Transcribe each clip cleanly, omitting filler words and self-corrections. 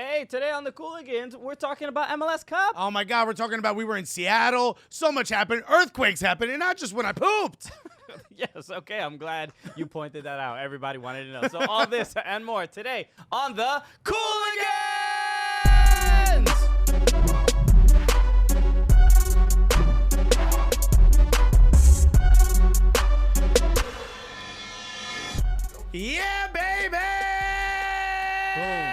Hey, today on the Cooligans, we're talking about MLS Cup. Oh my God, we're talking about we were in Seattle. So much happened. Earthquakes happened, and not just when I pooped. Yes, okay, I'm glad you pointed that out. Everybody wanted to know. So all this and more today on the Cooligans! Yeah, baby! Boom.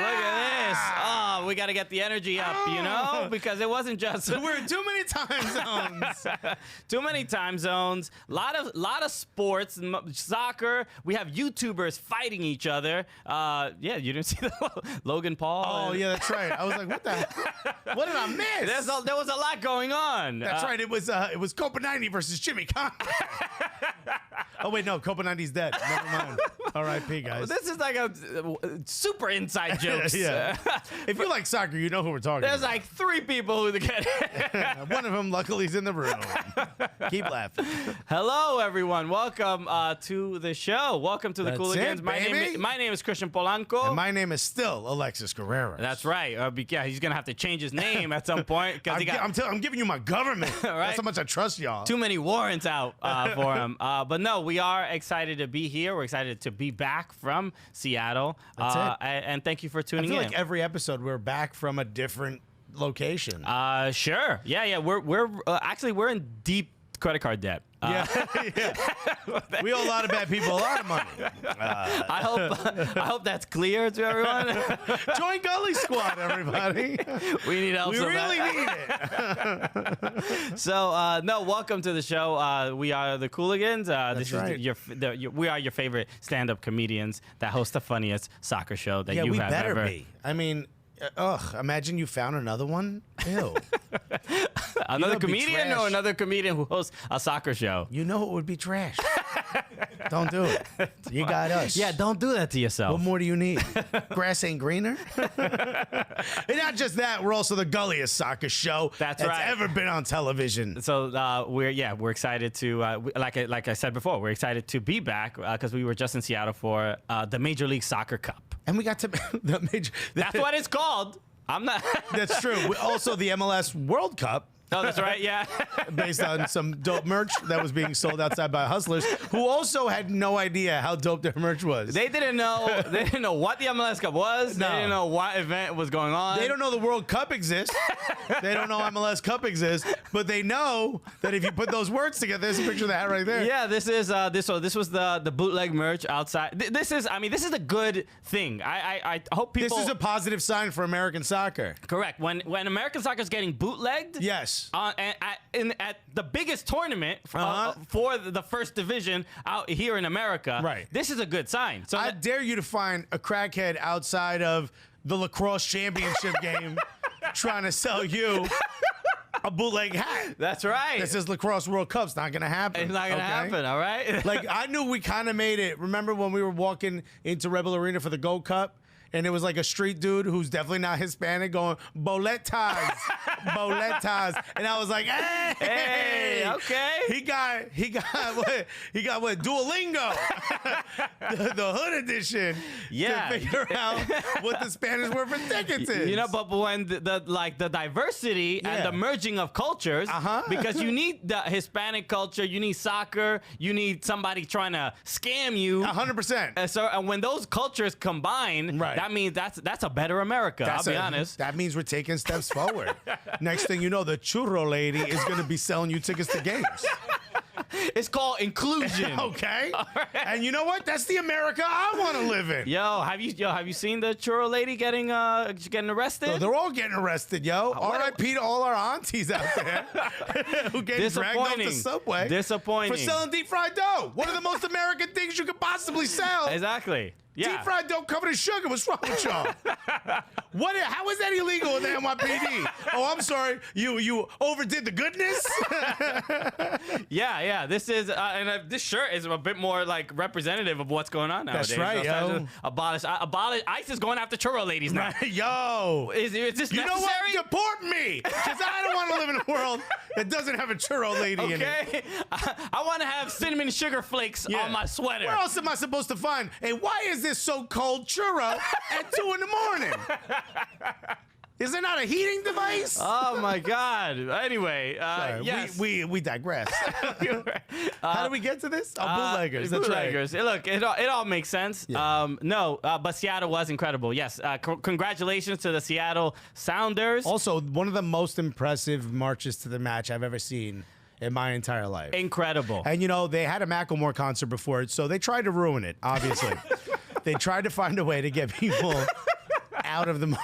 Look at this. Oh, we got to get the energy up, you know, because it wasn't just We're in too many time zones. too many time zones. Lot of sports, soccer. We have YouTubers fighting each other. Yeah, you didn't see the Logan Paul. Oh yeah, that's right. I was like, what the? What did I miss? There was a lot going on. That's right. It was Copa 90 versus Jimmy Conn. Oh wait, no, Copa 90's dead. Never mind. R.I.P. guys. This is like a super inside jokes. Yeah. If you like soccer, you know who we're talking There's about. like 3 people who get it. One of them, luckily, is in the room. Keep laughing. Hello, everyone. Welcome to the show. Welcome to the That's Cooligans. it, My baby. name is Christian Polanco. And my name is still Alexis Guerrero. That's right. Yeah, he's gonna have to change his name at some point because I'm giving you my government. Right? That's how much I trust y'all. too many warrants out for him. But no, we are excited to be here. We're excited to be back from Seattle. That's it. And thank you for I tuning feel in. like every episode we're back from a different location. Sure. Yeah. We're actually we're in deep credit card debt. Yeah. We owe a lot of bad people a lot of money. I hope that's clear to everyone. Join Gully Squad, everybody. We need help. We so really bad. need it. So, no, welcome to the show. We are the Cooligans. This right. is we are your favorite stand-up comedians that host the funniest soccer show that Yeah, you we have better ever. be. I mean, imagine you found another one. Ew. Another it'd be comedian trash. or another comedian who hosts a soccer show? You know it would be trash. Don't do it. You got us. Yeah, don't do that to yourself. What more do you need? Grass ain't greener? And not just that, we're also the gulliest soccer show That's right. ever been on television. So we're excited to like I said before, we're excited to be back because we were just in Seattle for the Major League Soccer Cup. And we got to the major. That's what it's called. I'm not. That's true. Also, the MLS World Cup. Oh, that's right. Yeah. Based on some dope merch that was being sold outside by hustlers, who also had no idea how dope their merch was. They didn't know. They didn't know what the MLS Cup was. No. They didn't know what event was going on. They don't know the World Cup exists. They don't know MLS Cup exists, but they know that if you put those words together, there's a picture of that right there. Yeah, this is this was the bootleg merch outside. This is a good thing. I hope people. This is a positive sign for American soccer. Correct. When American soccer is getting bootlegged. Yes. At the biggest tournament for the first division out here in America, Right. This is a good sign. So I dare you to find a crackhead outside of the lacrosse championship game trying to sell you a bootleg hat. that's right. That says Lacrosse World Cup's not going to happen. It's not gonna happen. All right. Like, I knew we kind of made it. Remember when we were walking into Rebel Arena for the Gold Cup? And it was like a street dude who's definitely not Hispanic going, boletas, boletas. And I was like, hey, okay. He got what? Duolingo, the hood edition. Yeah. To figure out what the Spanish word for tickets is. You know, but when the diversity and Yeah. the merging of cultures, because you need the Hispanic culture, you need soccer, you need somebody trying to scam you. 100%. And when those cultures combine, Right. that means that's a better America. I'll be honest. That means we're taking steps forward. Next thing you know, the churro lady is going to be selling you tickets to games. It's called inclusion. Okay. And you know what? That's the America I want to live in. Yo, have you seen the churro lady getting arrested? So they're all getting arrested, yo. what- R.I.P. to all our aunties out there who get dragged off the subway Disappointing. for selling deep fried dough. One of the most American things you could possibly sell. Exactly. Yeah. Deep fried dough covered in sugar. What's wrong with y'all? How is that illegal in the NYPD? Oh, I'm sorry. You overdid the goodness? Yeah. This is this shirt is a bit more like representative of what's going on nowadays. That's right, yo. Abolish. ICE is going after churro ladies now. Yo. Is this You know necessary? what? Deport me. Because I don't want to live in a world that doesn't have a churro lady in it. Okay. I want to have cinnamon sugar flakes on my sweater. Where else am I supposed to find? And why is this so-called churro at 2 in the morning? Is there not a heating device? Oh my God. Anyway, Sorry, yes. we digress. How do we get to this? Oh, bootleggers. That's Bootleggers. right. Look, it all makes sense. Yeah. But Seattle was incredible. Yes. Congratulations to the Seattle Sounders. Also, one of the most impressive marches to the match I've ever seen in my entire life. Incredible. And, you know, they had a Macklemore concert before it, so they tried to ruin it, obviously. They tried to find a way to get people out of the march.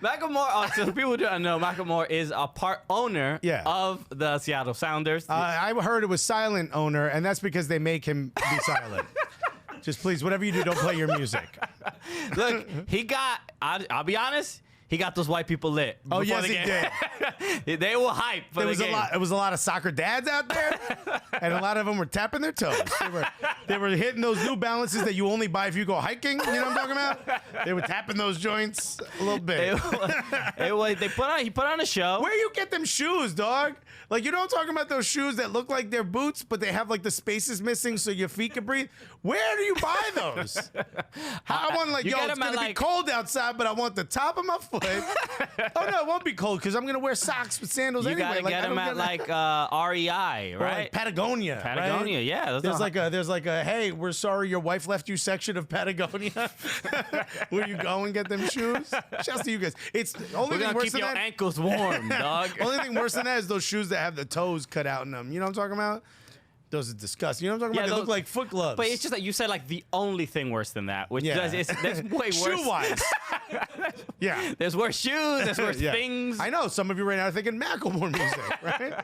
Macklemore, so people who don't know, Macklemore is a part owner of the Seattle Sounders. I heard it was silent owner, and that's because they make him be silent. Just please, whatever you do, don't play your music. Look, he got, I'll be honest, he got those white people lit. Oh, before yes, the he game. did. They were hyped for the game. It was a lot of soccer dads out there, and a lot of them were tapping their toes. They were hitting those New Balances that you only buy if you go hiking. You know what I'm talking about? They were tapping those joints a little bit. He put on a show. Where you get them shoes, dog? Like, you know what I'm talking about? Those shoes that look like they're boots, but they have like the spaces missing so your feet can breathe. Where do you buy those? I want like, You yo, get it's them at, gonna be cold outside, but I want the top of my foot. Oh no, it won't be cold because I'm gonna wear socks with sandals You anyway. gotta get them at like REI, or right? like Patagonia. Patagonia, right? yeah. There's like a hey, we're sorry your wife left you section of Patagonia. Where you go and get them shoes? Shouts to you guys. It's the only We're thing gonna worse keep than your that. ankles warm, dog. Only thing worse than that is those shoes that have the toes cut out in them. You know what I'm talking about? Those are disgusting. You know what I'm talking about? They look like foot gloves. But it's just that you said like the only thing worse than that, which that's way worse. Shoe-wise. Yeah. There's worse shoes. There's worse things. I know. Some of you right now are thinking Macklemore music, right?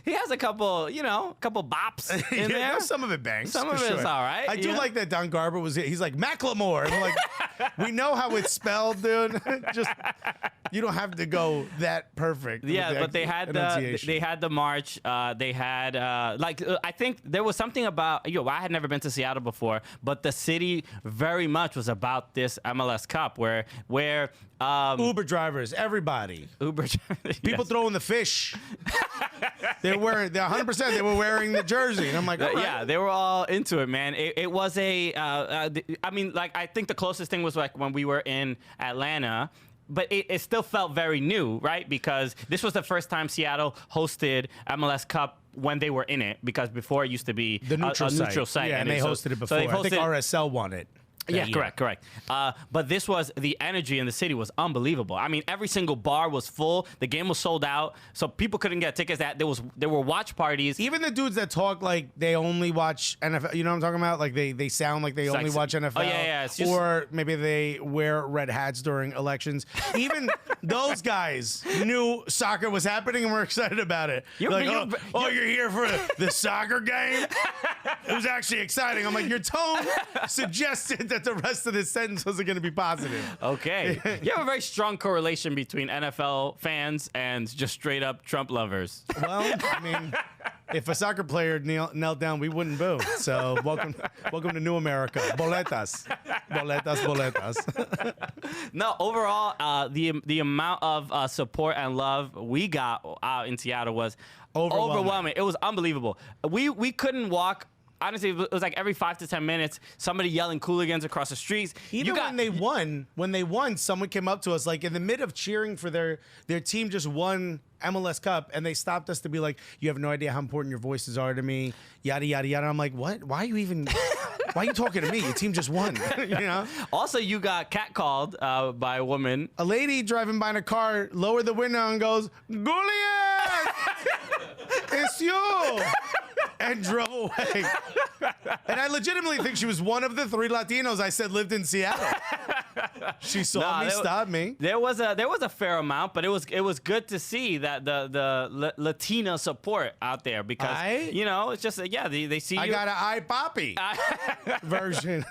He has a couple bops in there. No, some of it bangs. Some of for it's sure. all right. I do like that Don Garber was. He's like Macklemore. And I'm like, we know how it's spelled, dude. Just you don't have to go that perfect. Yeah, but they had the march. They had I think there was something about I had never been to Seattle before, but the city very much was about this MLS Cup where Uber drivers, everybody, people throwing the fish. They're 100%. They were wearing the jersey, and I'm like, all right. Yeah, they were all into it, man. It was I mean, like I think the closest thing was like when we were in Atlanta. But it still felt very new, right? Because this was the first time Seattle hosted MLS Cup when they were in it. Because before it used to be the neutral site. Yeah, and they hosted it before. I think RSL won it. Yeah, correct. But this was, the energy in the city was unbelievable. I mean, every single bar was full. The game was sold out, so people couldn't get tickets. There were watch parties. Even the dudes that talk like they only watch NFL, you know what I'm talking about? Like they sound like they only watch NFL. Oh, yeah. Or maybe they wear red hats during elections. Even those guys knew soccer was happening and were excited about it. You're here for the soccer game? It was actually exciting. I'm like, your tone suggested that the rest of this sentence wasn't going to be positive. Okay. You have a very strong correlation between NFL fans and just straight up Trump lovers. Well, I mean, if a soccer player knelt down, we wouldn't boo. So welcome to New America. Boletas. No, overall, the amount of support and love we got out in Seattle was overwhelming. It was unbelievable. We couldn't walk. Honestly, it was like every 5 to 10 minutes, somebody yelling Cooligans across the streets. Even when they won, someone came up to us like in the mid of cheering for their team just won MLS Cup, and they stopped us to be like, "You have no idea how important your voices are to me." Yada yada yada. I'm like, "What? Why are you talking to me? Your team just won." You know. Also, you got catcalled by a woman. A lady driving by in a car lowered the window and goes, "Cooligans, it's you." And drove away. And I legitimately think she was one of the 3 Latinos I said lived in Seattle. She saw me, stopped me. There was a fair amount, but it was good to see that the Latina support out there because it's just they see you. I got an I Poppy version.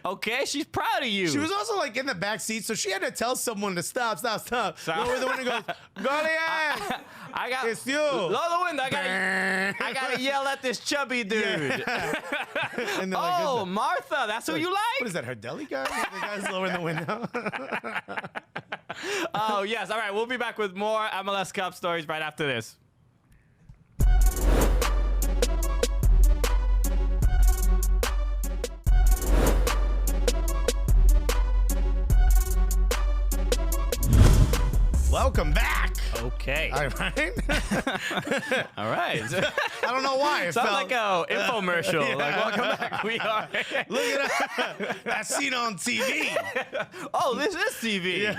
Okay, she's proud of you. She was also like in the back seat, so she had to tell someone to stop. Lower the window, goes, Goliath. It's you. Lower the window. I gotta yell at this chubby dude. Yeah. And like, Martha, that's who you like? What is that, her deli guy? The guy's lowering the window. Oh, yes. All right, we'll be back with more MLS Cup stories right after this. Welcome back. Okay. All right. All right. I don't know why. It Sounds felt like a infomercial. Like, welcome back. We are. Look at that. That's seen on TV. Oh, this is TV.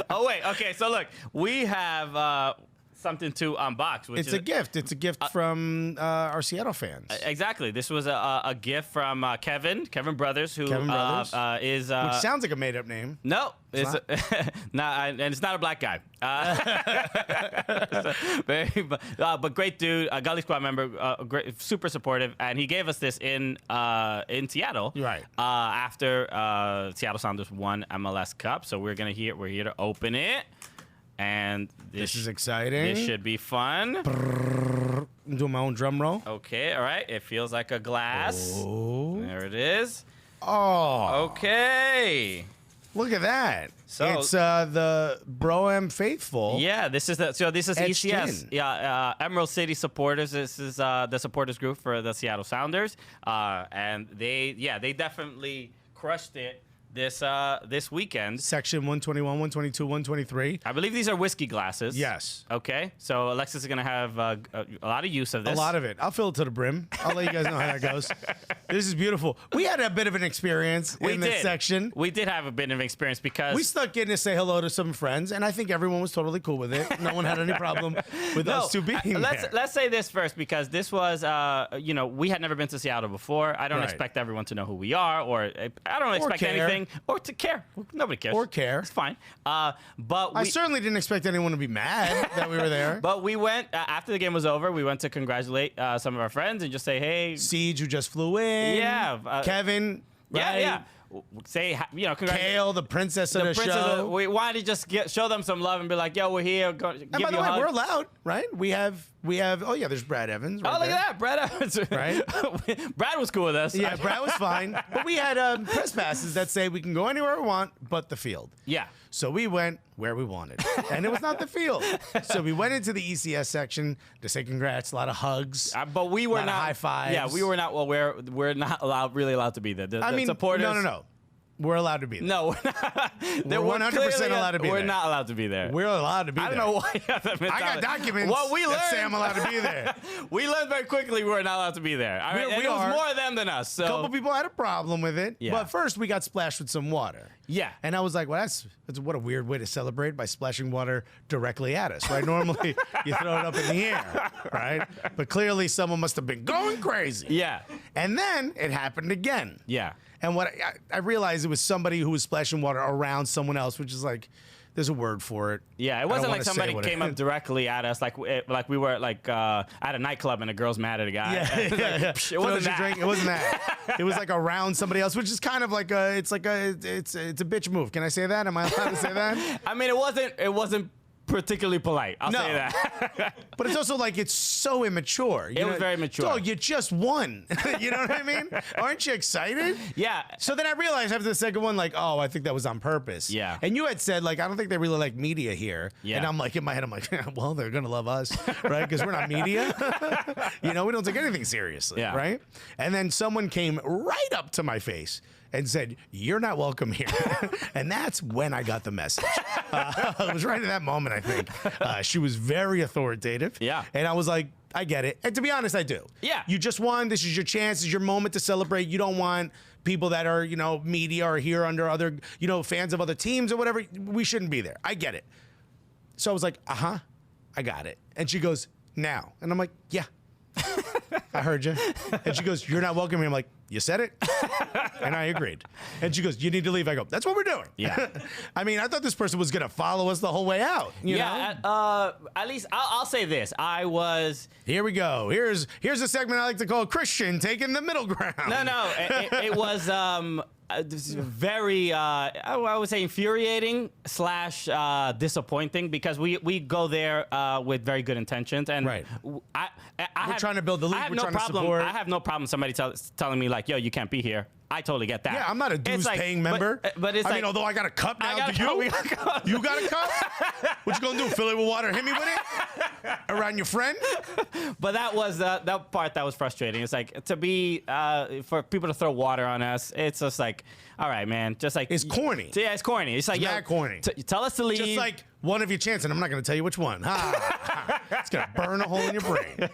Oh, wait. Okay. So, look, we have something to unbox. Which It's a gift. It's a gift from our Seattle fans. Exactly. This was a gift from Kevin Brothers, who Kevin Brothers? is. Which sounds like a made-up name. No, it's not, and it's not a black guy. But great dude, a Gully Squad member, great, super supportive, and he gave us this in Seattle, Right. After Seattle Sounders won MLS Cup. So we're here to open it, and This is exciting. This should be fun. I'm doing my own drum roll. Okay, all right. It feels like a glass. Oh. There it is. Oh. Okay. Look at that. So- It's the Bro-Am Faithful. Yeah, this is Etched ECS. in. Yeah, Emerald City Supporters. This is the supporters group for the Seattle Sounders, and they definitely crushed it this weekend. Section 121, 122, 123. I believe these are whiskey glasses. Yes. Okay, so Alexis is gonna have a lot of use of this. A lot of it. I'll fill it to the brim. I'll let you guys know how that goes. This is beautiful. We had a bit of an experience in this section. We did have a bit of experience because We snuck in to say hello to some friends, and I think everyone was totally cool with it. No one had any problem with us two being there. Let's say this first, because this was, we had never been to Seattle before. I don't Right. expect everyone to know who we are, or I don't expect care. anything, or to care. Nobody cares. Or care. It's fine. But I we, certainly didn't expect anyone to be mad that we were there. but we went after the game was over. We went to congratulate some of our friends and just say, hey, Siege, who just flew in. Yeah, Kevin. Right? yeah. Say, congratulations. Kale, the princess of the Princess show. we wanted to just show them some love and be like, yo, we're here. Give And by you the a way, hug. we're allowed, right? We have. Oh yeah, there's Brad Evans. Right Oh, look there. at that, Brad Evans. Right? Brad was cool with us. Yeah, Brad was fine. But we had press passes that say we can go anywhere we want but the field. Yeah. So we went where we wanted. And it was not the field. So we went into the ECS section to say congrats, a lot of hugs. But we were lot of not high fives. Yeah, we were not. Well, we're not really allowed to be there. The supporters. No. We're allowed to be there. No, we're not. We're 100% allowed to be We're there. not allowed to be there. We're allowed to be I there. don't know why you have that I got mentality. documents What we learned, that say I'm allowed to be there. we learned very quickly we were not allowed to be there. All right? We And it was are. more them than us. So A couple people had a problem with it. Yeah. But first we got splashed with some water. Yeah. And I was like, well, that's what a weird way to celebrate, by splashing water directly at us, right? Normally you throw it up in the air, right? But clearly someone must have been going crazy. Yeah. And then it happened again. Yeah. And what I realized, it was somebody who was splashing water around someone else, which is like, there's a word for it. Yeah, I it don't wasn't wanna like say somebody what it came up is. directly at us, like we were at a nightclub and a girl's mad at a guy. Yeah, It's like, yeah. psh, It wasn't Throws your that. drink. It wasn't that. It was like around somebody else, which is kind of like it's a bitch move. Can I say that? Am I allowed to say that? I mean, it wasn't particularly polite. I'll No. say that. But it's also like, it's so immature. It was very mature. Dog, you just won. You know what I mean? Aren't you excited? Yeah. So then I realized after the second one, like, oh, I think that was on purpose. Yeah. And you had said, like, I don't think they really like media here. Yeah. And I'm like, in my head, I'm like, well, they're going to love us, right? Because we're not media. We don't take anything seriously, Yeah. right? And then someone came right up to my face and said, you're not welcome here. And that's when I got the message. It was right at that moment, I think. She was very authoritative. Yeah. And I was like, I get it. And to be honest, I do. Yeah. You just won. This is your chance. This is your moment to celebrate. You don't want people that are, media or here under other, fans of other teams or whatever. We shouldn't be there. I get it. So I was like, I got it. And she goes, now. And I'm like, yeah. I heard you. And she goes, you're not welcome here. I'm like, you said it? And I agreed. And she goes, you need to leave. I go, that's what we're doing. Yeah. I mean, I thought this person was going to follow us the whole way out. You know? At least I'll say this. I was. Here we go. Here's a segment I like to call Christian taking the middle ground. No. It was this is very, I would say, infuriating / disappointing, because we go there with very good intentions, and Right. We're trying to build the league. We're trying to support. I have no problem somebody telling me, like, yo, you can't be here. I totally get that. Yeah, I'm not a dues-paying member. But it's I like, mean, although I got a cup now, got a do cup, you? we got a cup. You got a cup? What you gonna do? Fill it with water? Hit me with it? Around your friend? But that was that part that was frustrating. It's like to be for people to throw water on us. It's just like, all right, man. Just like It's corny. Yeah, it's corny. It's like, mad corny. Tell us to leave. Just like one of your chances, and I'm not gonna tell you which one. It's gonna burn a hole in your brain.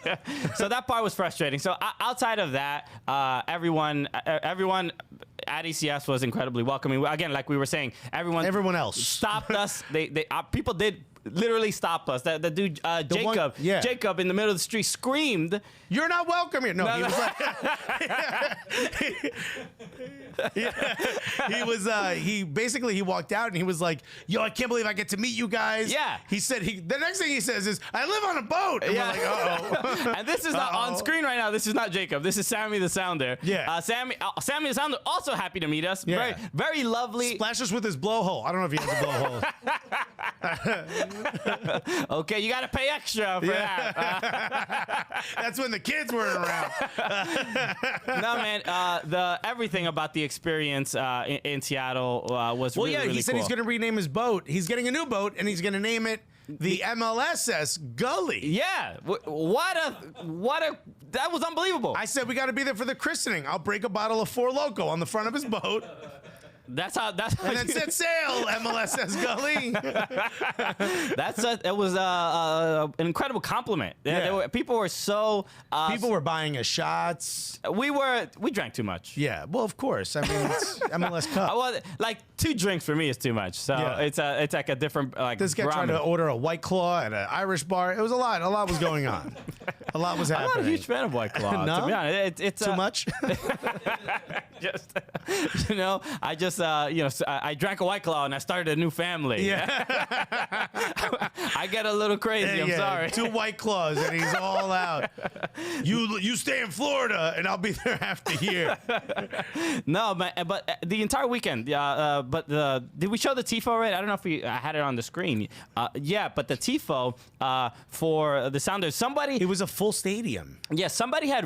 So that part was frustrating. So outside of that, everyone at ECS was incredibly welcoming. Again, like we were saying, everyone else stopped us. People did literally stop us. The dude Jacob in the middle of the street screamed, "You're not welcome here." No, he was like, he walked out and he was like, "Yo, I can't believe I get to meet you guys." Yeah. He said the next thing he says is, "I live on a boat." And we're like, uh-oh. And this is not on screen right now. This is not Jacob. This is Sammy the Sounder. Yeah. Sammy the Sounder also happy to meet us. Yeah. Very, very lovely. Splash us with his blowhole. I don't know if he has a blowhole. Okay, you got to pay extra for that. That's when the kids weren't around. No, man. Everything about the experience in Seattle was really, really he said cool. he's going to rename his boat. He's getting a new boat, and he's going to name it the MLS Gully. Yeah. That was unbelievable. I said we got to be there for the christening. I'll break a bottle of Four Loko on the front of his boat. That's how. And then set sail, MLSS Gully. It was an incredible compliment. Yeah. People were so. People were buying us shots. We drank too much. Yeah, well, of course. I mean, it's MLS Cup. Well, like 2 drinks for me is too much. So Yeah. it's like a different like. This guy tried to order a White Claw at an Irish bar. It was a lot. A lot was going on. A lot was happening. I'm not a huge fan of White Claw. No? To be honest, it's Too much? just I drank a White Claw and I started a new family. Yeah. I get a little crazy. I'm sorry. 2 White Claws and he's all out. You stay in Florida and I'll be there after here. No, but the entire weekend. Did we show the tifo already? I don't know if we had it on the screen. Yeah, but the tifo for the Sounders. It was a full stadium. Yeah, somebody had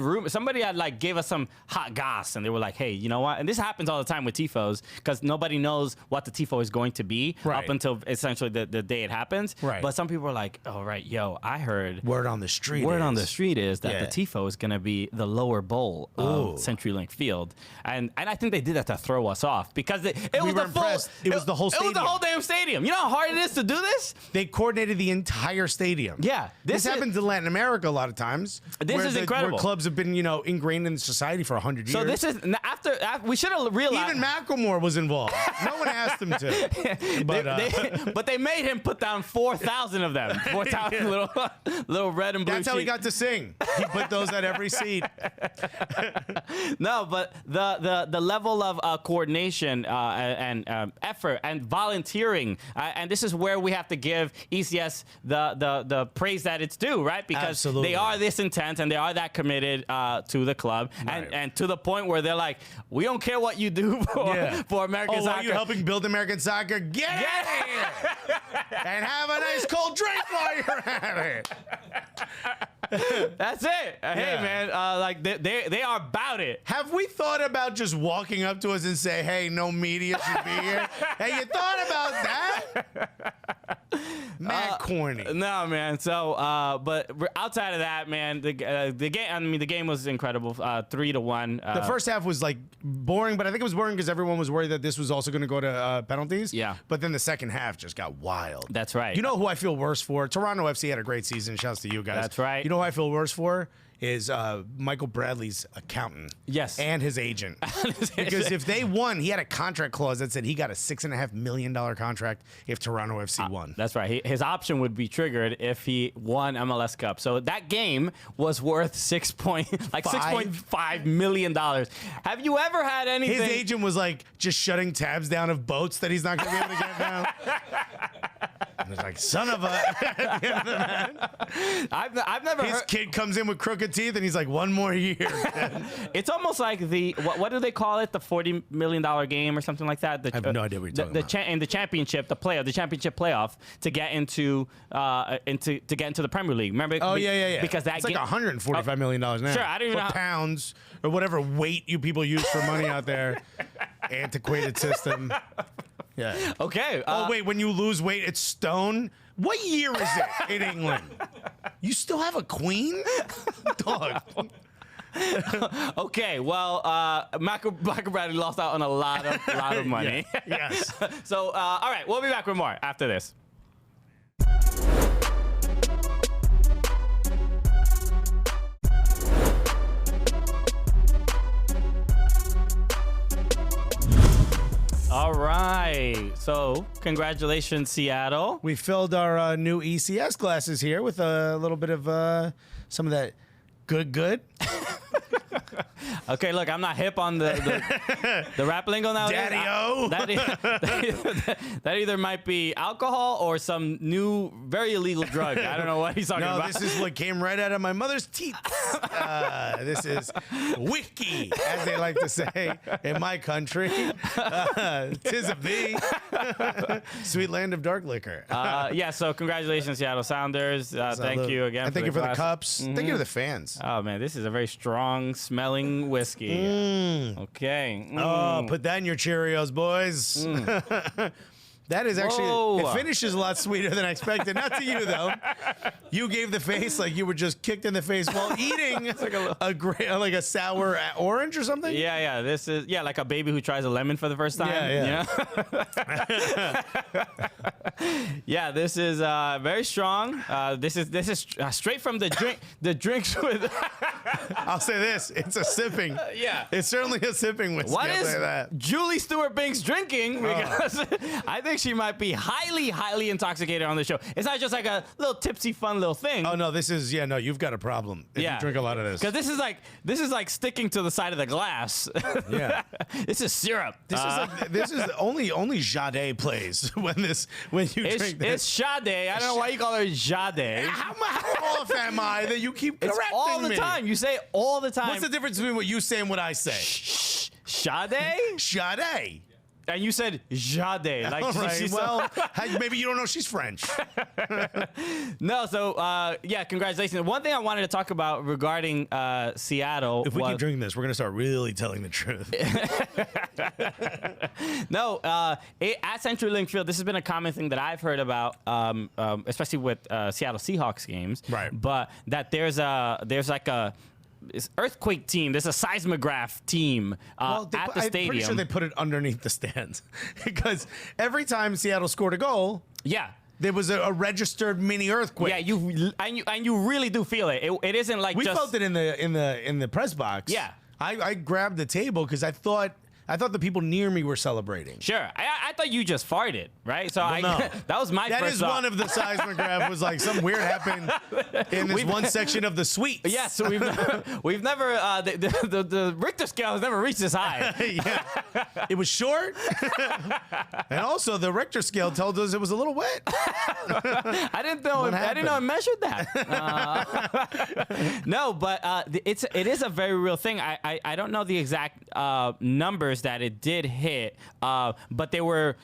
like gave us some hot goss, and they were like, "Hey, you know what?" And this happens all the time with tifos because nobody knows what the tifo is going to be up until essentially the day it happens. Right. But some people are like, "Oh, right, I heard word on the street is that the tifo is going to be the lower bowl of CenturyLink Field," and I think they did that to throw us off because it was the impressed. It was the whole stadium. It was the whole damn stadium. You know how hard it is to do this? They coordinated the entire stadium. Yeah, this happens in Latin America a lot of times. This is incredible. Where clubs have been, ingrained in society for 100 years. So this is after we should have realized. Even Macklemore was involved. No one asked him to. But they made him put down 4,000 of them. 4,000 little red and blue. That's how he got to sing. He put those at every seat. No, but the level of coordination and effort and volunteering, and this is where we have to give ECS the praise that it's due, right? Because Absolutely. they are this intense and they are that committed to the club, and to the point where they're like, we don't care what you do for American soccer. Are you helping build American soccer? Get out here and have a nice cold drink while you're at it. That's it. Hey, man, like they are about it. Have we thought about just walking up to us and say, "Hey, no media should be here"? Hey, you thought about that? Mad corny. No, man. So, but outside of that, man, the game. I mean, the game was incredible. 3-1. The first half was like boring, but I think it was boring because everyone was worried that this was also going to go to penalties. Yeah. But then the second half just got wild. That's right. You know who I feel worse for? Toronto FC had a great season. Shouts to you guys. That's right. You know who I feel worse for? Is Michael Bradley's accountant. Yes. And his agent. Because if they won, he had a contract clause that said he got a $6.5 million contract if Toronto FC won. That's right. His option would be triggered if he won MLS Cup. So that game was worth $6.5 million. Have you ever had anything? His agent was like just shutting tabs down of boats that he's not going to be able to get now. It's like, son of a. At the end of the night. I've never His heard. kid comes in with crooked teeth, and he's like, one more year. It's almost like the what do they call it? The $40 million game or something like that. I have no idea what you're talking about. In the championship, the championship playoff to get into the Premier League. Remember? Oh yeah. Because that it's like $145 million now. Sure, I don't even or know. pounds or whatever weight you people use for money out there. Antiquated system. Yeah. Okay. Oh wait, when you lose weight, it's stone. What year is it in England? You still have a queen, dog? Okay, well, Michael Bradley lost out on a lot of money. Yeah. Yes. So, all right, we'll be back with more after this. All right, so congratulations, Seattle. We filled our new ECS glasses here with a little bit of some of that good. Okay, look, I'm not hip on the rap lingo now. Daddy-o. That either might be alcohol or some new, very illegal drug. I don't know what he's talking about. No, this is what came right out of my mother's teeth. This is whiskey, as they like to say in my country. Tis of thee, sweet land of dark liquor. Yeah, so congratulations, Seattle Sounders. Thank you again. Thank you for the glass. cups. Thank you to the fans. Oh, man, this is a very strong smelling whiskey. Okay. Oh, put that in your Cheerios, boys. That is actually, Whoa. it finishes a lot sweeter than I expected. Not to you, though. You gave the face like you were just kicked in the face while eating like a sour orange or something. Yeah. This is like a baby who tries a lemon for the first time. Yeah. You know? Yeah, this is very strong. This is straight from the drink. The drinks with. I'll say this: it's a sipping. Yeah. It's certainly a sipping whiskey. What I'll is say that. Julie Stewart-Binks drinking? Because I think she might be highly, highly intoxicated on the show. It's not just like a little tipsy, fun little thing. Oh no, this is no. You've got a problem if you drink a lot of this. Because this is like sticking to the side of the glass. Yeah. This is syrup. This is only Jade plays when you drink this. It's Sade. I don't know why you call her Jade. How off am I that you keep correcting It's all the me? time. You say it all the time. What's the difference between what you say and what I say? Sade? Sade. And you said Jade. Like All right. she's Well, maybe you don't know she's French. No, so yeah, congratulations. One thing I wanted to talk about regarding Seattle. If we keep drinking this, we're gonna start really telling the truth. No, at CenturyLink Field, this has been a common thing that I've heard about, especially with Seattle Seahawks games. Right. But that there's like a this earthquake team. There's a seismograph team at the I'm pretty stadium. sure they put it underneath the stands because every time Seattle scored a goal, Yeah. there was a registered mini earthquake. Yeah, you really do feel it. It isn't like We just felt it in the press box. Yeah. I grabbed the table because I thought the people near me were celebrating. Sure. I thought you just farted, right? So no. that was my That first is thought. one of the seismograph was like something weird happened in this one section of the suite. Yeah, so we've never the Richter scale has never reached this high. Yeah. It was short. And also the Richter scale told us it was a little wet. I didn't know it measured that. No, but it is a very real thing. I don't know the exact numbers that it did hit, but there were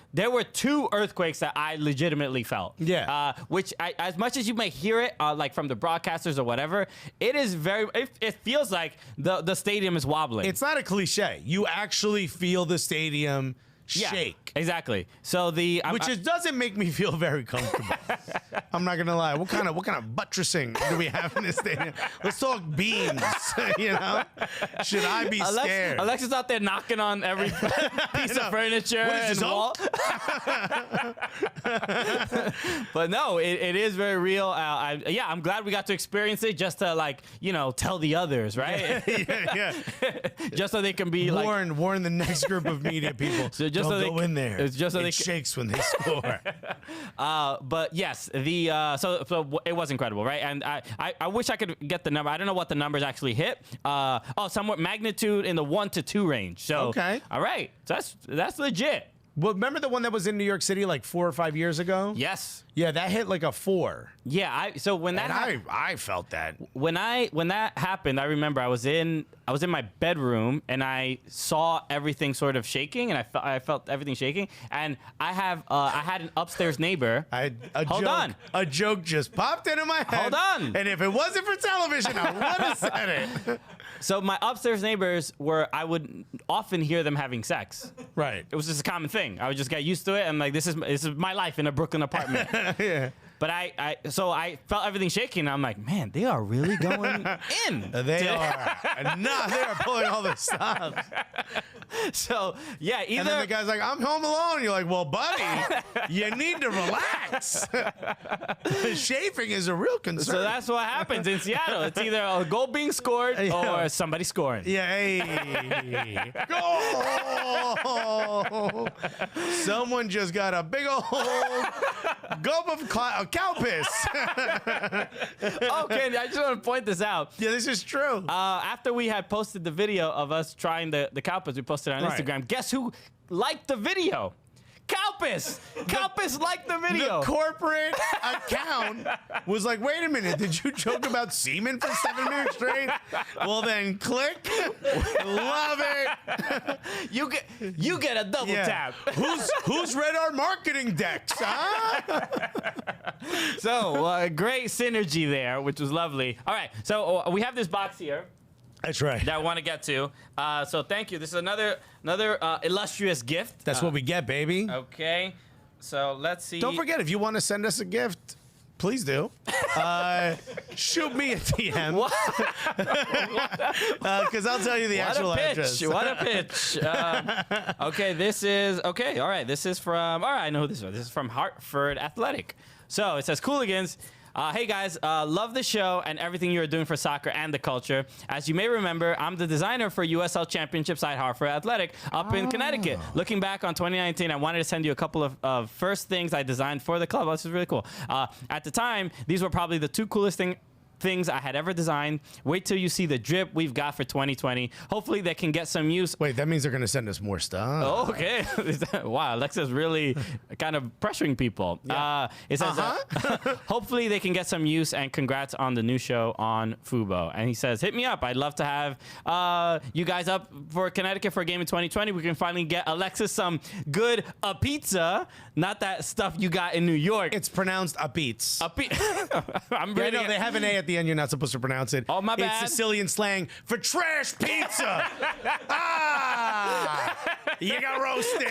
two earthquakes that I legitimately felt. Yeah. Which as much as you may hear it like from the broadcasters or whatever, it is it feels like the stadium is wobbling. It's not a cliche. You actually feel the stadium shake. Exactly. So Which doesn't make me feel very comfortable. I'm not gonna lie. What kind of buttressing do we have in this stadium? Let's talk beams. You know, should I be scared? Alexis out there knocking on every piece of furniture What is and this, wall. But no, it is very real. I'm glad we got to experience it just to tell the others, right? Yeah. Just so they can be warn the next group of media people. So just don't so go in there. It's just so it shakes when they score. But yes, so it was incredible, right? And I wish I could get the number. I don't know what the numbers actually hit. Somewhat magnitude in the 1 to 2 range. So okay, all right, so that's legit. Well, remember the one that was in New York City like 4 or 5 years ago? Yes. Yeah, that hit like a 4. Yeah. So when that I felt that. when that happened, I remember I was in my bedroom and I saw everything sort of shaking, and I felt everything shaking. And I had an upstairs neighbor. A joke just popped into my head. Hold on. And if it wasn't for television, I would have said it. So my upstairs neighbors I would often hear them having sex. Right. It was just a common thing. I would just get used to it. I'm like, this is my life in a Brooklyn apartment. Yeah. But I felt everything shaking. And I'm like, man, they are really going in. They are. Nah, they are pulling all the stops. So, yeah, either. And then the guy's like, I'm home alone. You're like, well, buddy, you need to relax. Chafing is a real concern. So that's what happens in Seattle. It's either a goal being scored or somebody scoring. Yeah, hey. Goal! Someone just got a big old gulp of cow piss. Okay, I just want to point this out. Yeah, this is true. After we had posted the video of us trying the cow piss, we posted it on Instagram. Guess who liked the video? Kalpis! Kalpis liked the video. The corporate account was like, wait a minute, did you joke about semen for 7 minutes straight? Well, then click. Love it. You get a double tap. Who's read our marketing decks, huh? So, great synergy there, which was lovely. All right, so we have this box here. That's right. That I want to get to. So thank you. This is another illustrious gift. That's what we get, baby. Okay. So let's see. Don't forget, if you want to send us a gift, please do. Shoot me a DM. Because I'll tell you the actual address. What a pitch. Okay, this is... Okay, all right. This is from... All right, I know who this is. This is from Hartford Athletic. So it says, Cooligans... hey guys, love the show and everything you are doing for soccer and the culture. As you may remember, I'm the designer for USL Championship side Hartford Athletic up in Connecticut. Looking back on 2019, I wanted to send you a couple of first things I designed for the club. This is really cool. At the time, these were probably the 2 coolest things I had ever designed. Wait till you see the drip we've got for 2020. Hopefully they can get some use. Wait, that means they're going to send us more stuff. Oh, okay. Wow, Alexis really kind of pressuring people. Yeah. It says, hopefully they can get some use, and congrats on the new show on Fubo. And he says, hit me up. I'd love to have you guys up for Connecticut for a game in 2020. We can finally get Alexis some good pizza, not that stuff you got in New York. It's pronounced a beats. I'm ready. No, they have an A at the end. You're not supposed to pronounce it. Oh, my bad. It's Sicilian slang for trash pizza. You got roasted.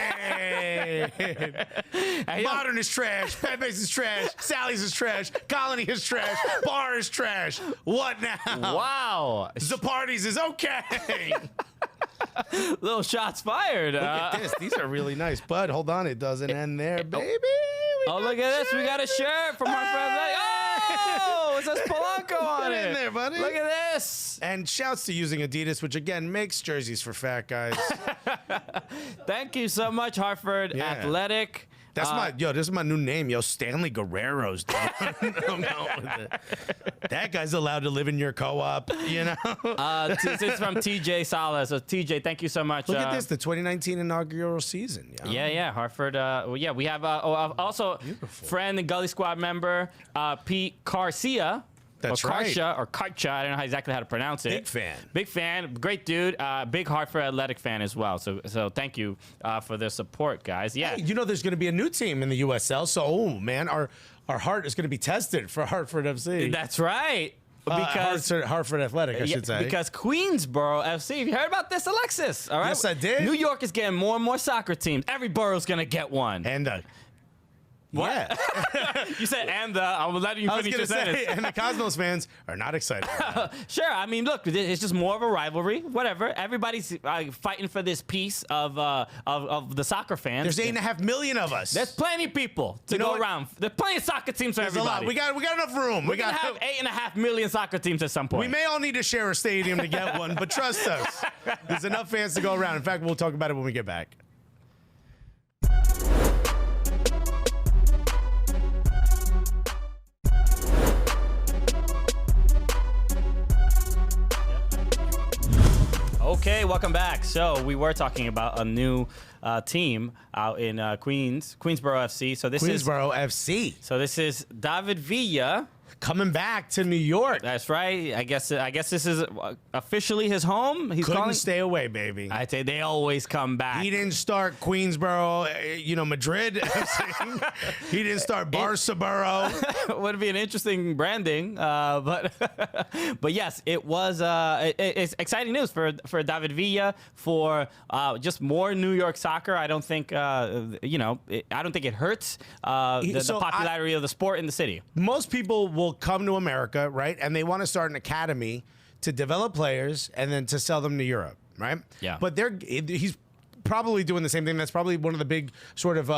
Modern is trash. Pepe's is trash. Sally's is trash. Colony is trash. Bar is trash. What now? Wow. Zapardi's is okay. Little shots fired. Look at this. These are really nice. But hold on. It doesn't end there, baby. Look at this. We got a shirt from our friend. Oh, it says Polanco on it. In there, buddy. Look at this. And shouts to using Adidas, which again makes jerseys for fat guys. Thank you so much, Hartford Athletic. That's this is my new name, Stanley Guerrero's. That guy's allowed to live in your co-op, you know? This is from TJ Sala. So TJ, thank you so much. Look at this, the 2019 inaugural season. Yeah, Hartford. We have also friend and Gully Squad member, Pete Garcia. That's right. Or Karcha, I don't know exactly how to pronounce it. Big fan, great dude. Big Hartford Athletic fan as well. So thank you for the support, guys. Yeah. Hey, you know, there's going to be a new team in the USL. So, man, our heart is going to be tested for Hartford FC. That's right. Because Hartford Athletic, I should say. Because Queensboro FC, have you heard about this, Alexis? All right. Yes, I did. New York is getting more and more soccer teams. Every borough's going to get one. And what? Yeah. You said I was letting you finish your sentence. And the Cosmos fans are not excited. Sure. I mean, look, it's just more of a rivalry. Whatever. Everybody's fighting for this piece of the soccer fans. There's 8.5 million of us. There's plenty of people to go around. There's plenty of soccer teams for everybody. We got enough room. We're gonna have 8.5 million soccer teams at some point. We may all need to share a stadium to get one, but trust us, there's enough fans to go around. In fact, we'll talk about it when we get back. Okay, welcome back. So we were talking about a new team out in Queensboro FC. So this is David Villa coming back to New York. That's right. I guess this is officially his home. He's Couldn't stay away, baby. I'd say they always come back. He didn't start Queensboro, Madrid. He didn't start Barca-boro. Would be an interesting branding, but yes, it was. It's exciting news for David Villa, for just more New York soccer. I don't think I don't think it hurts the popularity of the sport in the city. Most people will come to America, right, and they want to start an academy to develop players and then to sell them to Europe, right? Yeah. But he's probably doing the same thing. That's probably one of the big sort of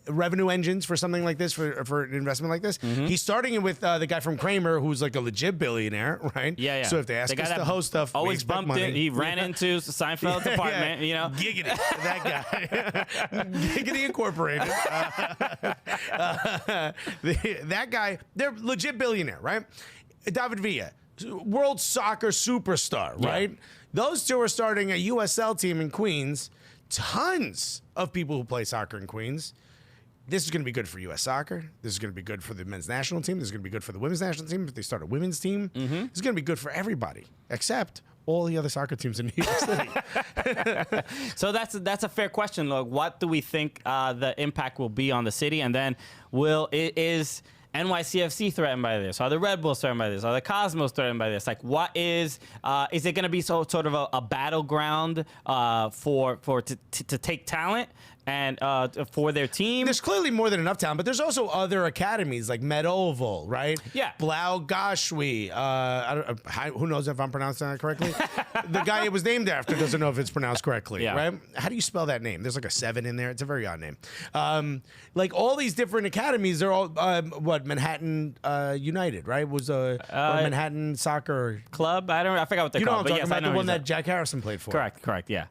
revenue engines for something like this, for an investment like this. Mm-hmm. He's starting it with the guy from Kramer, who's like a legit billionaire, right? Yeah. So if they ask us to host stuff, always bumped money. He ran into Seinfeld's apartment, Giggity, that guy. Giggity Incorporated. That guy, they're legit billionaire, right? David Villa, world soccer superstar, right? Yeah. Those two are starting a USL team in Queens. Tons of people who play soccer in Queens. This is going to be good for U.S. soccer. This is going to be good for the men's national team. This is going to be good for the women's national team if they start a women's team. Mm-hmm. This is going to be good for everybody, except all the other soccer teams in New York City. So that's a fair question. Look, what do we think the impact will be on the city? And then is NYCFC threatened by this? Are the Red Bulls threatened by this? Are the Cosmos threatened by this? Like, what is it going to be sort of a battleground to take talent and for their team? There's clearly more than enough talent, but there's also other academies like Medoval, right? Yeah. Blaugashwi. Who knows if I'm pronouncing that correctly? The guy it was named after doesn't know if it's pronounced correctly, right? How do you spell that name? There's like a 7 in there. It's a very odd name. Like all these different academies, they're all Manhattan United, right? Was or Manhattan Soccer Club? I forgot what they're called. Know what I'm talking about, the one that Jack Harrison played for. Correct, yeah.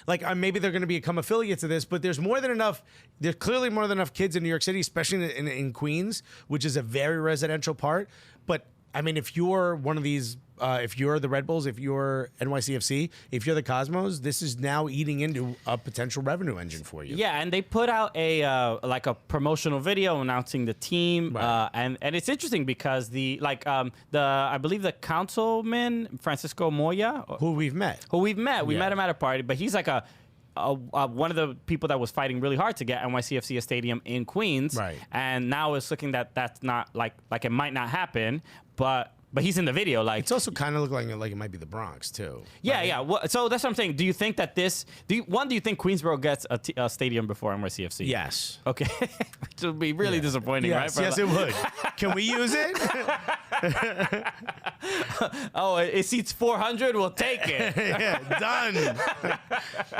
Like maybe they're going to become affiliates of this, but there's more than enough. There's clearly more than enough kids in New York City, especially in Queens, which is a very residential part. But I mean, if you're one of these, if you're the Red Bulls, if you're NYCFC, if you're the Cosmos, this is now eating into a potential revenue engine for you. Yeah, and they put out a promotional video announcing the team, right. and it's interesting because I believe the councilman Francisco Moya, who we've met, we met him at a party, but he's like one of the people that was fighting really hard to get NYCFC a stadium in Queens, right? And now it's looking that's not like it might not happen, but he's in the video. Like, it's also kind of looking like it might be the Bronx too. Yeah, right? yeah. Well, so that's what I'm saying. Do you think that do you think Queensboro gets a stadium before NYCFC? Yes. Okay. Which would be really disappointing, yes, right? Yes, it would. Can we use it? Oh, it seats 400. We'll take it. Yeah, done.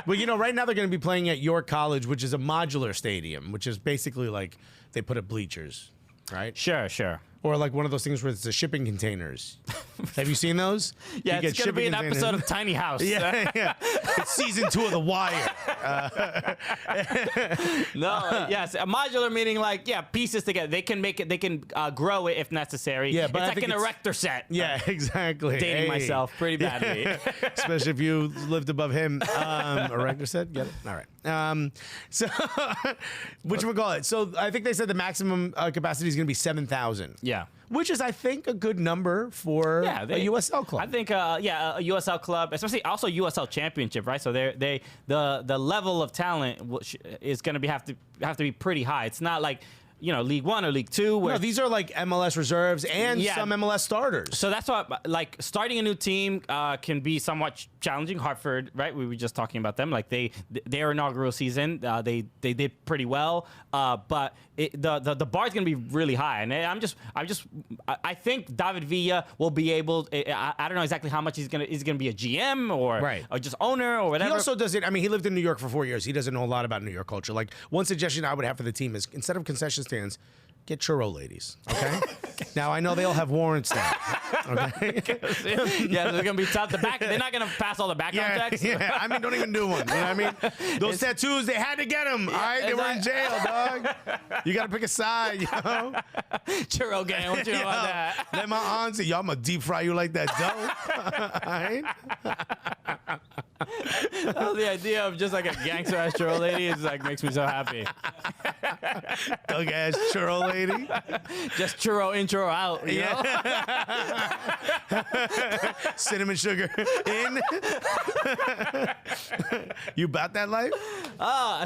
Well, right now they're going to be playing at York College, which is a modular stadium, which is basically like they put up bleachers, right? Sure. Or like one of those things where it's the shipping containers. Have you seen those? Yeah, it's going to be an episode of Tiny House. Yeah. It's season 2 of The Wire. Yes, a modular meaning pieces together. They can make it. They can grow it if necessary. Yeah, but it's like an erector set. Yeah, exactly. Dating myself pretty badly. Yeah. Especially if you lived above him. Erector set, get it? All right. So, whatchamacallit? So I think they said the maximum capacity is going to be 7,000. Yeah. Which is, I think, a good number for a USL club. I think, a USL club, especially also USL Championship, right? So the level of talent is going to have to be pretty high. It's not like League One or League Two. No, these are like MLS reserves and some MLS starters. So that's why, starting a new team can be somewhat challenging. Hartford, right? We were just talking about them. Like their inaugural season, they did pretty well, but the bar is going to be really high. And I think David Villa will be able. I don't know exactly how much he's going to be a GM or just owner or whatever. He also does it. I mean, he lived in New York for 4 years. He doesn't know a lot about New York culture. Like one suggestion I would have for the team is instead of concession stands, get churro ladies, okay? Now, I know they all have warrants now. Okay. Yeah, they're gonna be tough. They're not gonna pass all the background checks. Yeah, I mean, don't even do one. You know what I mean? Those tattoos, they had to get them. All right, they were in jail, dog. You got to pick a side, yo. Churro gang, what you know about that? Let my aunt say, yo, I'm gonna deep fry you like that dough. All right? The idea of just like a gangster ass churro lady is like makes me so happy. Thug ass churro lady. Just churro in, churro out. You know? Cinnamon sugar in. You about that life?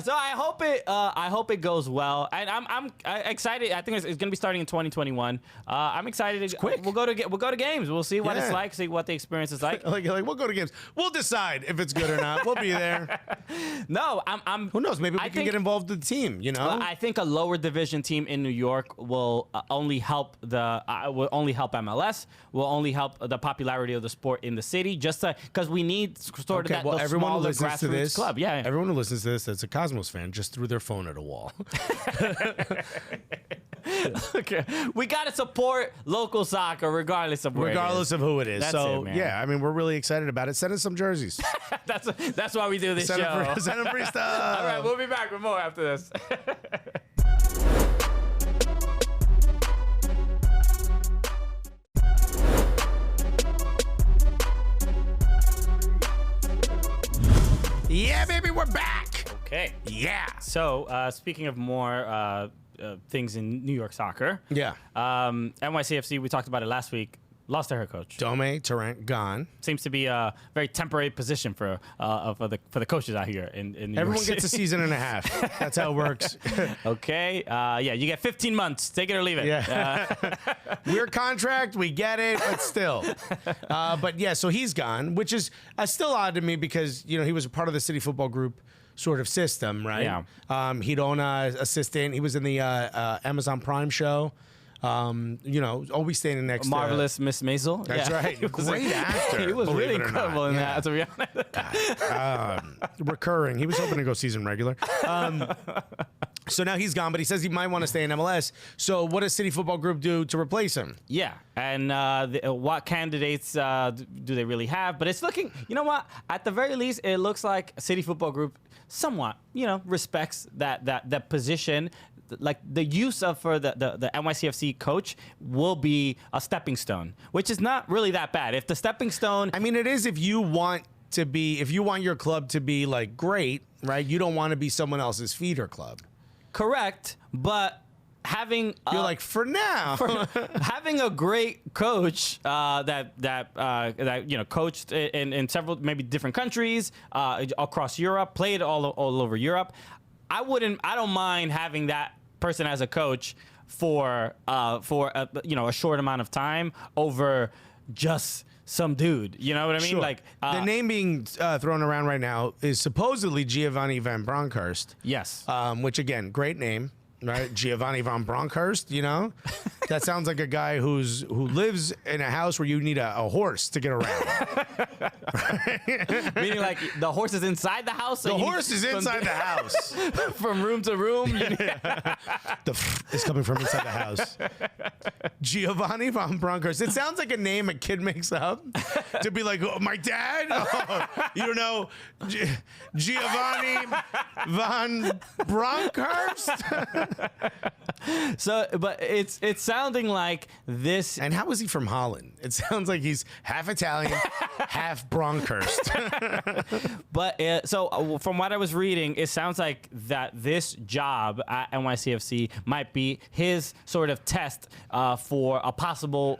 So I hope it goes well, and I'm excited. I think it's gonna be starting in 2021. I'm excited. It's quick. We'll go to games. We'll see what it's like. See what the experience is like. like we'll go to games. We'll decide if it's good or not. We'll be there. No, I'm. Who knows? Maybe we can get involved with the team. You know. I think a lower division team in New York will only help MLS. Will only help the popularity of the sport in the city. Just because we need sort of that everyone who smaller listens to grassroots this club. Yeah. Everyone who listens to this that's a Cosmos fan just threw their phone at a wall. Okay. We gotta support local soccer regardless of where Regardless of who it is. That's so it, man. yeah, I mean, we're really excited about it. Send us some jerseys. That's why we do this show. Send them free stuff. All right, we'll be back with more after this. Yeah, baby, we're back. Okay. Yeah. So, speaking of more things in New York soccer, Yeah. NYCFC, we talked about it last week, lost their head coach. Dome Tarrant gone. Seems to be a very temporary position for the coaches out here in New York Everyone City. gets a season and a half. That's how it works. Okay. Yeah, you get 15 months. Take it or leave it. Yeah. Weird contract. We get it, but still. But yeah, so he's gone, which is still odd to me because, you know, he was a part of the City Football Group sort of system, right? Yeah. He'd own an assistant. He was in the Amazon Prime show. You know, always standing next to Marvelous Miss Maisel. That's right. Great actor. He was believe really it or incredible not. in Yeah. that, to be honest. Recurring. He was hoping to go season regular. So now he's gone, but he says he might want to stay in MLS. So what does City Football Group do to replace him? Yeah, and what candidates do they really have? But it's looking, you know what? At the very least, it looks like City Football Group somewhat, you know, respects that position. Like the use of for the NYCFC coach will be a stepping stone, which is not really that bad. If the stepping stone, I mean, it is if you want your club to be like great, right? You don't want to be someone else's feeder club. correct, but having You're like, for now. having a great coach that you know coached in several maybe different countries across Europe, played all over Europe. I don't mind having that person as a coach for you know, a short amount of time over just some dude. You know what I mean? Sure. Like the name being thrown around right now is supposedly Giovanni Van Bronckhorst. yes. Which again, great name, right? Giovanni Van Bronckhorst. You know, that sounds like a guy who lives in a house where you need a horse to get around. Meaning like the horse is inside the house. The horse is inside the house. From room to room. Is coming from inside the house. Giovanni Van Bronckhorst. It sounds like a name a kid makes up to be like, oh, my dad? Oh, you don't know Giovanni Van Bronckhorst? So, but it's sounding like this. And how is he from Holland? It sounds like he's half Italian, half Bronkhurst. But so from what I was reading, it sounds like that this job at NYCFC might be his sort of test for a possible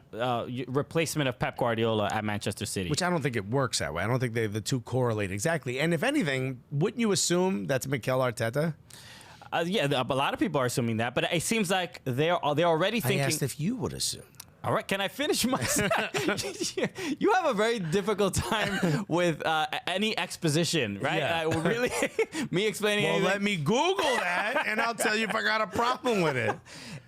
replacement of Pep Guardiola at Manchester City. Which I don't think it works that way. I don't think the two correlate exactly. And if anything, wouldn't you assume that's Mikel Arteta? Yeah, a lot of people are assuming that, but it seems like they're already thinking. I asked if you would assume. All right, can I finish my? You have a very difficult time with any exposition, right? Yeah. Really, me explaining. Well, anything? let me Google that, and I'll tell you if I got a problem with it.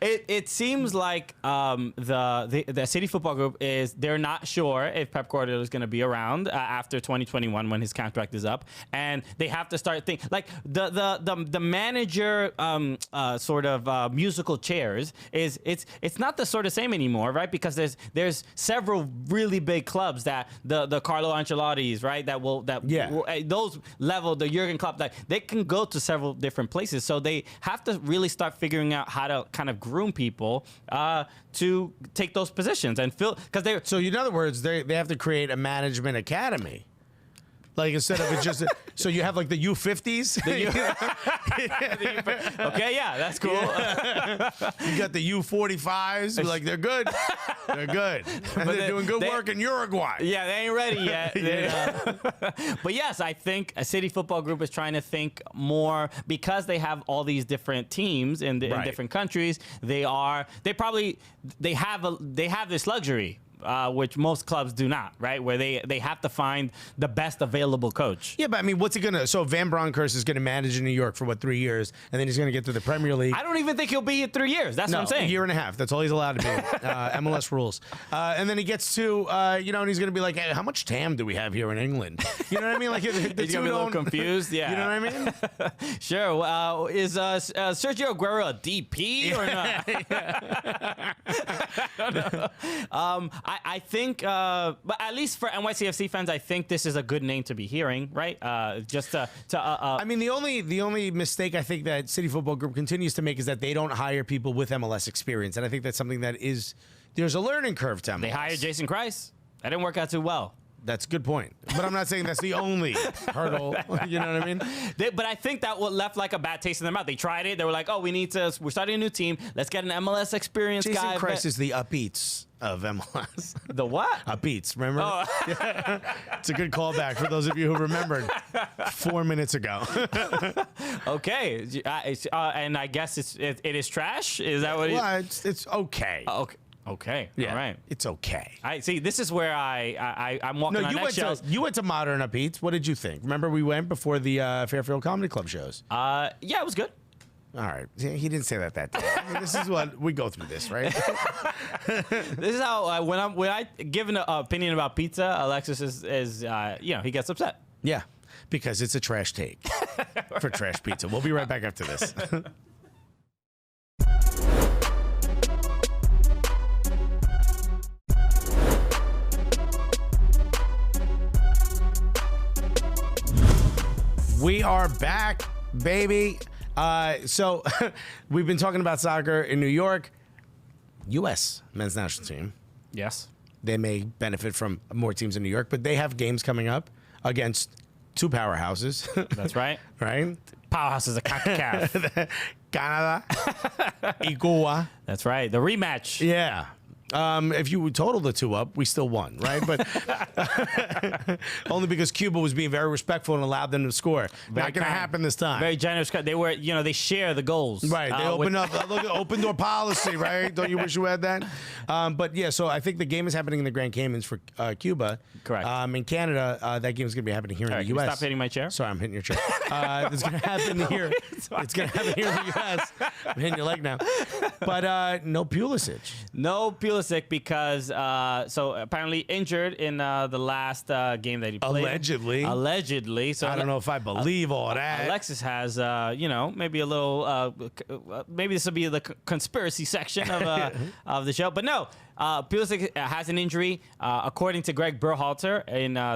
It seems like the City Football Group they're not sure if Pep Guardiola is going to be around after 2021 when his contract is up, and they have to start thinking like the manager sort of musical chairs it's not the sort of same anymore, right? Because there's several really big clubs that the Carlo Ancelottis, right? Those level the Jurgen Klopp, like they can go to several different places, so they have to really start figuring out how to kind of groom people to take those positions and fill because they're. So in other words, they have to create a management academy. Like instead of it just so you have like the U50s. Okay, yeah, that's cool. You got the U45s. Like they're good. They're good. And they're doing good work in Uruguay. Yeah, they ain't ready yet. But yes, I think a City Football Group is trying to think more because they have all these different teams in different countries. They have this luxury. Which most clubs do not, right? Where they have to find the best available coach. Yeah, but I mean, what's he gonna? So Van Bronckhorst is gonna manage in New York for 3 years, and then he's gonna get to the Premier League. I don't even think he'll be here 3 years. That's what I'm saying. A year and a half. That's all he's allowed to be. MLS rules. And then he gets to, and he's gonna be like, hey, how much TAM do we have here in England? You know what I mean? Like he's gonna be a little confused. Yeah. You know what I mean? Sure. Is Sergio Aguero a DP or not? I don't know. I think, but at least for NYCFC fans, I think this is a good name to be hearing, right? I mean, the only mistake I think that City Football Group continues to make is that they don't hire people with MLS experience, and I think that's something that there's a learning curve to MLS. They hired Jason Kreis. That didn't work out too well. That's a good point. But I'm not saying that's the only hurdle. You know what I mean? But I think that what left like a bad taste in their mouth. They tried it. They were like, oh, we're starting a new team. Let's get an MLS experience guy. Jason Kreis is the Up Eats of MLS. The what? Up Eats, remember? Oh. It's a good callback for those of you who remembered 4 minutes ago. Okay. And I guess it is trash? Is that what it's okay. Okay. Okay. Yeah. All right. It's okay. I see. This is where I'm walking on eggshells. You went to Modern Up Eats. What did you think? Remember we went before the Fairfield Comedy Club shows? Yeah, it was good. All right. He didn't say that day. I mean, this is what we go through this, right? This is how when I give an opinion about pizza, Alexis is he gets upset. Yeah, because it's a trash take for trash pizza. We'll be right back after this. We are back, baby. So we've been talking about soccer in New York. U.S. men's national team. Yes. They may benefit from more teams in New York, but they have games coming up against two powerhouses. That's right. Right? Powerhouses of CONCACAF. Canada. Cuba. That's right. The rematch. Yeah. If you total the two up, we still won, right? But only because Cuba was being very respectful and allowed them to score. Not going to happen this time. Very generous. They were, they share the goals. Right. They opened up. Look at open door policy, right? Don't you wish you had that? But yeah, so I think the game is happening in the Grand Caymans for Cuba. Correct. In Canada, that game is going to be happening here in the U.S. Stop hitting my chair. Sorry, I'm hitting your chair. It's going to happen here. It's going to happen here in the U.S. I'm hitting your leg now. But no Pulisic. No Pulisic because so apparently injured in the last game that he played. Allegedly. So I don't know if I believe all that. Alexis has maybe a little maybe this will be the conspiracy section of the show, but no. Pulisic has an injury. According to Greg Berhalter,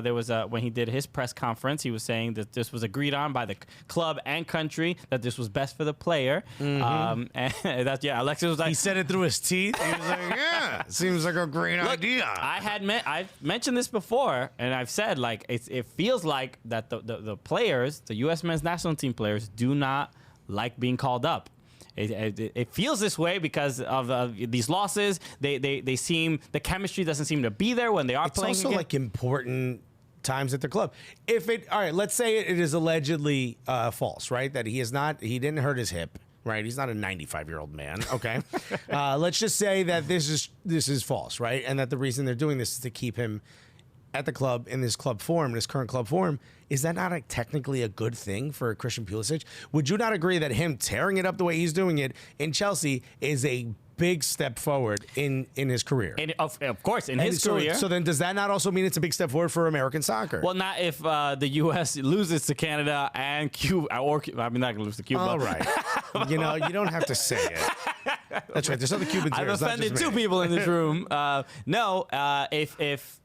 there was when he did his press conference, he was saying that this was agreed on by the club and country, that this was best for the player. And Alexis was like, he said it through his teeth. He was like, yeah, seems like a great idea. I've mentioned this before, and I've said it feels like that the players, the U.S. men's national team players, do not like being called up. It feels this way because of these losses. They seem, the chemistry doesn't seem to be there when they are playing. It's also like important times at the club. All right, let's say it is allegedly false, right? That he didn't hurt his hip, right? He's not a 95-year-old man. Okay, let's just say that this is false, right? And that the reason they're doing this is to keep him at the club in this club form, this current club form, is that not technically a good thing for Christian Pulisic? Would you not agree that him tearing it up the way he's doing it in Chelsea is a big step forward in his career? And of course, in his career. So then does that not also mean it's a big step forward for American soccer? Well, not if the U.S. loses to Canada and Cuba. Or, I mean, not going to lose to Cuba. All right. You know, you don't have to say it. That's right. There's other Cubans here. I've offended two people in this room.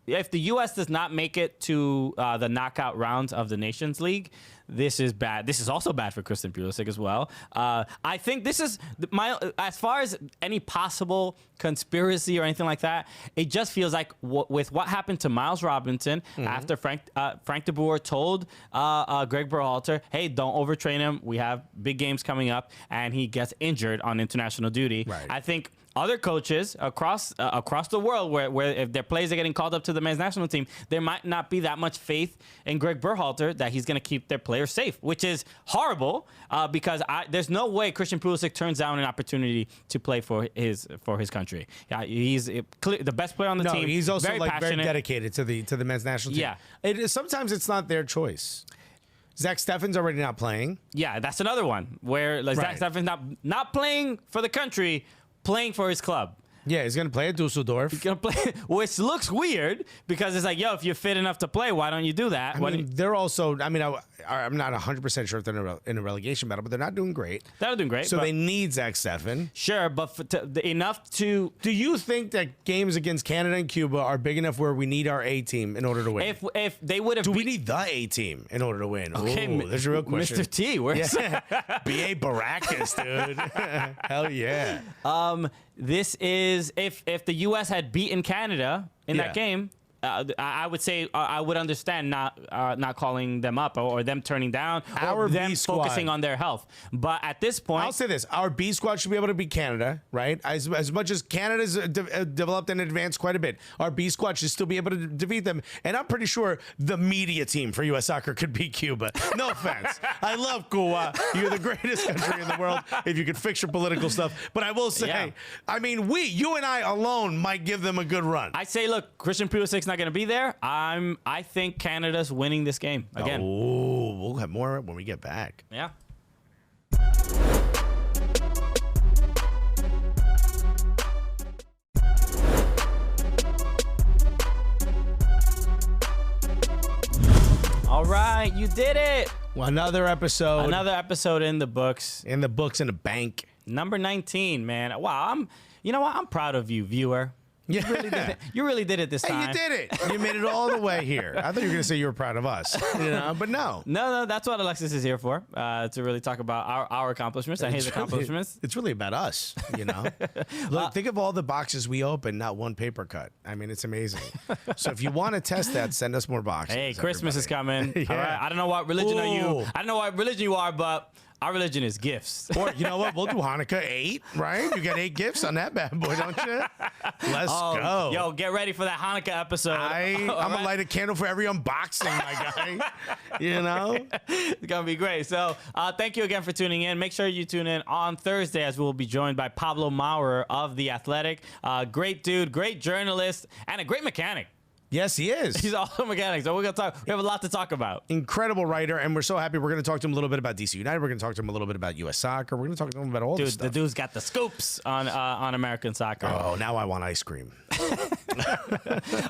If the U.S. does not make it to the knockout rounds of the Nations League, this is bad. This is also bad for Christian Pulisic as well. I think this is as far as any possible conspiracy or anything like that, it just feels like with what happened to Miles Robinson after Frank de Boer told Greg Berhalter, hey, don't overtrain him. We have big games coming up, and he gets injured on international duty. Right. I think other coaches across the world, where if their players are getting called up to the men's national team, there might not be that much faith in Greg Berhalter that he's going to keep their players safe, which is horrible because there's no way Christian Pulisic turns down an opportunity to play for his country. Yeah, he's the best player on the team. He's also very passionate. very dedicated to the men's national team. Yeah, sometimes it's not their choice. Zach Steffen's already not playing. Yeah, that's another one where Zach Steffen's not playing for the country, playing for his club. Yeah, he's going to play at Dusseldorf. He's going to play, which looks weird because it's like, yo, if you're fit enough to play, why don't you do that? I mean, they're also, I'm not 100% sure if they're in a relegation battle, but they're not doing great. They're not doing great. So they need Zach Steffen. Sure, but enough to... Do you think that games against Canada and Cuba are big enough where we need our A team in order to win? If they would have... Do we need the A team in order to win? Okay, ooh, there's a real question. Mr. T, where's... B.A. Baracus, dude. Hell yeah. This is... If the U.S. had beaten Canada in that game... I would say I would understand not calling them up or them turning down or them focusing on their health. But at this point, I'll say this: our B squad should be able to beat Canada, right? As much as Canada's developed and advanced quite a bit, our B squad should still be able to defeat them. And I'm pretty sure the media team for U.S. Soccer could beat Cuba. No offense, I love Cuba. You're the greatest country in the world if you could fix your political stuff. But I will say, I mean, you and I alone might give them a good run. I say, look, Christian Pulisic's not going to be there. I think Canada's winning this game again. Oh, we'll have more when we get back. Yeah. All right, you did it. Well, another episode. Another episode in the books. In the books, in the bank. Number 19, man. Wow, you know what? I'm proud of you, viewer. You really did it. You really did it this time. Hey, you did it. You made it all the way here. I thought you were going to say you were proud of us, but no. No, that's what Alexis is here for, to really talk about our accomplishments and his accomplishments. It's really about us, Look, think of all the boxes we open, not one paper cut. I mean, it's amazing. So if you want to test that, send us more boxes. Hey, Christmas is coming. Yeah. All right. I don't know what religion are you. I don't know what religion you are, but our religion is gifts. Or, you know what? We'll do Hanukkah 8, right? You got 8 gifts on that bad boy, don't you? Let's go. Yo, get ready for that Hanukkah episode. I'm going to light a candle for every unboxing, my guy. It's going to be great. So thank you again for tuning in. Make sure you tune in on Thursday as we'll be joined by Pablo Maurer of The Athletic. Great dude, great journalist, and a great mechanic. Yes, he is. He's also a mechanic, so we're gonna talk. We have a lot to talk about. Incredible writer, and we're so happy. We're going to talk to him a little bit about DC United. We're going to talk to him a little bit about U.S. Soccer. We're going to talk to him about all this stuff. The dude's got the scoops on American soccer. Oh, now I want ice cream.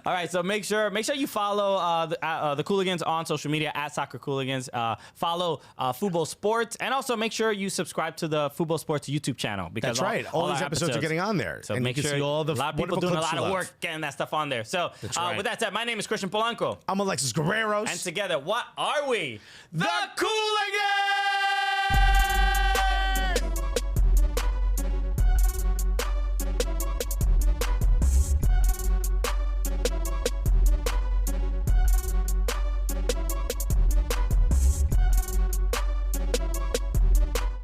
All right, so make sure you follow the Cooligans on social media at Soccer Cooligans. Follow Fubo Sports, and also make sure you subscribe to the Fubo Sports YouTube channel because that's right. All these episodes are getting on there, so and make you can sure see all the a lot of people doing a lot of work getting that stuff on there. So with that said, my name is Christian Polanco. I'm Alexis Guerreros. And together, what are we? The Cooligans!